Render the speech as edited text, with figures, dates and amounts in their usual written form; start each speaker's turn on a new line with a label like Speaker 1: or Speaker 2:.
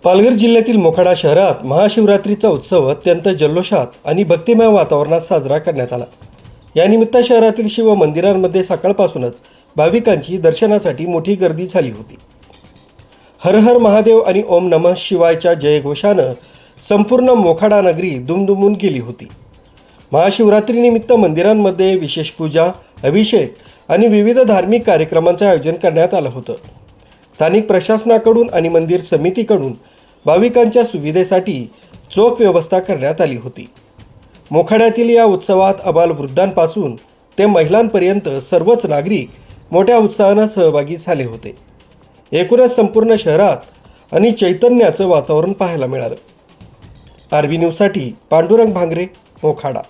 Speaker 1: पालघर जिल्ह्यातील मोखाडा शहरात महाशिवरात्रीचा उत्सव अत्यंत जल्लोषात आणि भक्तिमय वातावरणात साजरा करण्यात आला। यानिमित्त शहरातील शिव मंदिरांमध्ये सकाळपासूनच भाविकांची दर्शनासाठी मोठी गर्दी झाली होती। हर हर महादेव आणि ओम नमः शिवायच्या जयघोषानं संपूर्ण मोखाडा नगरी दुमदुमून गेली होती। महाशिवरात्रीनिमित्त मंदिरांमध्ये विशेष पूजा, अभिषेक आणि विविध धार्मिक कार्यक्रमांचे आयोजन करण्यात आलं होतं। स्थानिक प्रशासनाकडून आणि मंदिर समितीकडून भाविकांच्या सुविधेसाठी चोख व्यवस्था करण्यात आली होती। मोखाड्यातील या उत्सवात आबालवृद्धांपासून ते महिलांपर्यंत सर्वच नागरिक मोठ्या उत्साहाने सहभागी झाले होते। एकूणच संपूर्ण शहरात आणि चैतन्याचं वातावरण पाहायला मिळालं। आरबी न्यूजसाठी पांडुरंग भांगरे, मोखाडा।